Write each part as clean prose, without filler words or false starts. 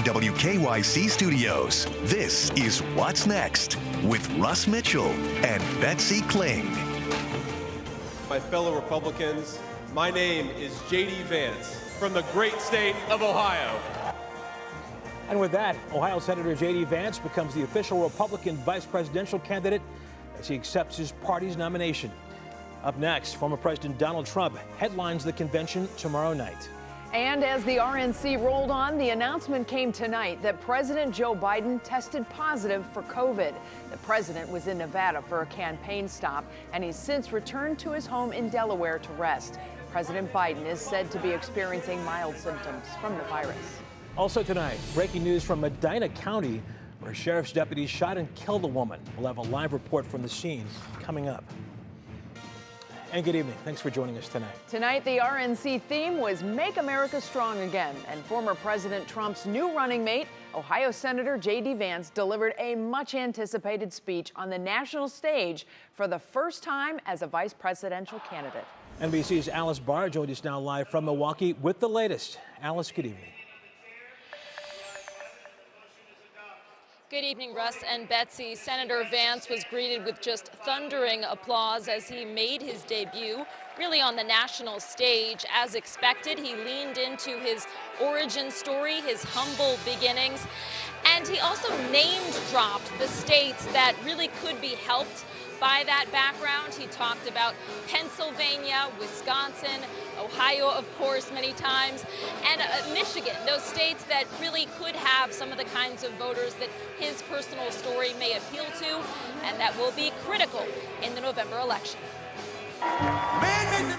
WKYC Studios, this is What's Next with Russ Mitchell and Betsy Kling. My fellow Republicans, my name is J.D. Vance from the great state of Ohio. And with that, Ohio Senator J.D. Vance becomes the official Republican vice presidential candidate as he accepts his party's nomination. Up next, former President Donald Trump headlines the convention tomorrow night. And as the RNC rolled on, the announcement came tonight that President Joe Biden tested positive for COVID. The president was in Nevada for a campaign stop, and he's since returned to his home in Delaware to rest. President Biden is said to be experiencing mild symptoms from the virus. Also tonight, breaking news from Medina County, where sheriff's deputies shot and killed a woman. We'll have a live report from the scene coming up. And good evening. Thanks for joining us tonight. Tonight, the RNC theme was Make America Strong Again. And former President Trump's new running mate, Ohio Senator J.D. Vance, delivered a much-anticipated speech on the national stage for the first time as a vice presidential candidate. NBC's Alice Barr joins us now live from Milwaukee with the latest. Alice, good evening. Good evening, Russ and Betsy. Senator Vance was greeted with just thundering applause as he made his debut, really on the national stage. As expected, he leaned into his origin story, his humble beginnings, and he also name-dropped the states that really could be helped by that background. He talked about Pennsylvania, Wisconsin, Ohio, of course, many times, and Michigan, those states that really could have some of the kinds of voters that his personal story may appeal to, and that will be critical in the November election.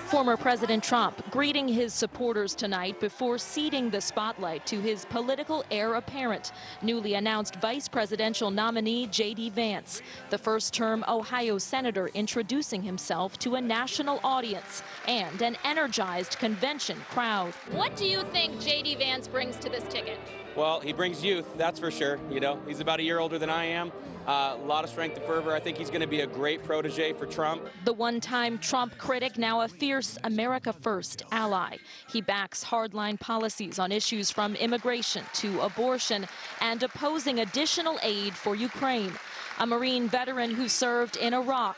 Former President Trump greeting his supporters tonight before ceding the spotlight to his political heir apparent, newly announced vice presidential nominee J.D. Vance, the first-term Ohio senator introducing himself to a national audience and an energized convention crowd. What do you think J.D. Vance brings to this ticket? Well, he brings youth, that's for sure. You know, he's about a year older than I am. A lot of strength and fervor. I think he's going to be a great protege for Trump. The one-time Trump critic, now a fierce America First ally. He backs hardline policies on issues from immigration to abortion and opposing additional aid for Ukraine. A Marine veteran who served in Iraq.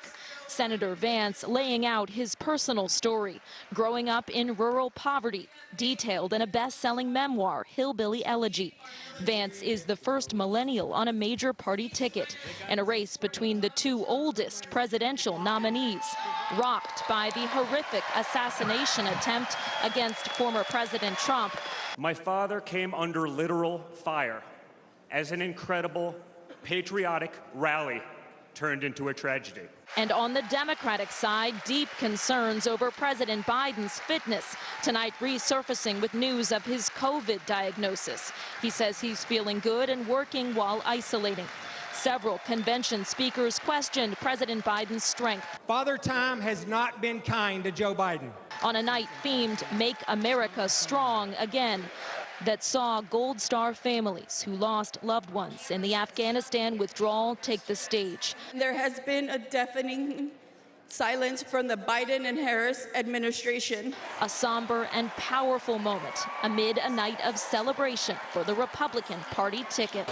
Senator Vance laying out his personal story, growing up in rural poverty, detailed in a best-selling memoir, Hillbilly Elegy. Vance is the first millennial on a major party ticket in a race between the two oldest presidential nominees, rocked by the horrific assassination attempt against former President Trump. My father came under literal fire as an incredible patriotic rally turned into a tragedy. And on the Democratic side, deep concerns over President Biden's fitness. Tonight resurfacing with news of his COVID diagnosis. He says he's feeling good and working while isolating. Several convention speakers questioned President Biden's strength. Father Time has not been kind to Joe Biden. On a night themed Make America Strong Again, that saw Gold Star families who lost loved ones in the Afghanistan withdrawal take the stage. There has been a deafening silence from the Biden and Harris administration. A somber and powerful moment amid a night of celebration for the Republican Party ticket.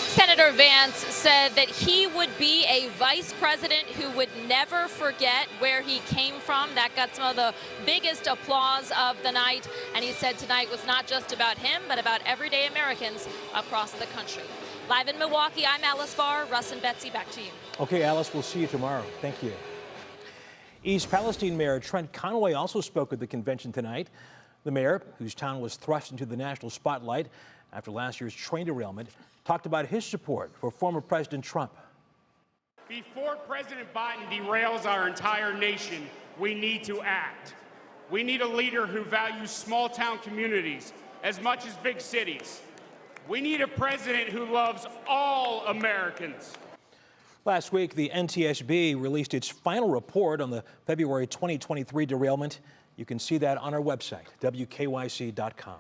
Senator Vance said that he would be a vice president who would never forget where he came from. That got some of the biggest applause of the night. And he said tonight was not just about him, but about everyday Americans across the country. Live in Milwaukee, I'm Alice Barr. Russ and Betsy, back to you. Okay, Alice, we'll see you tomorrow. Thank you. East Palestine Mayor Trent Conway also spoke at the convention tonight. The mayor, whose town was thrust into the national spotlight after last year's train derailment, talked about his support for former President Trump. Before President Biden derails our entire nation, we need to act. We need a leader who values small-town communities as much as big cities. We need a president who loves all Americans. Last week, the NTSB released its final report on the February 2023 derailment. You can see that on our website, WKYC.com.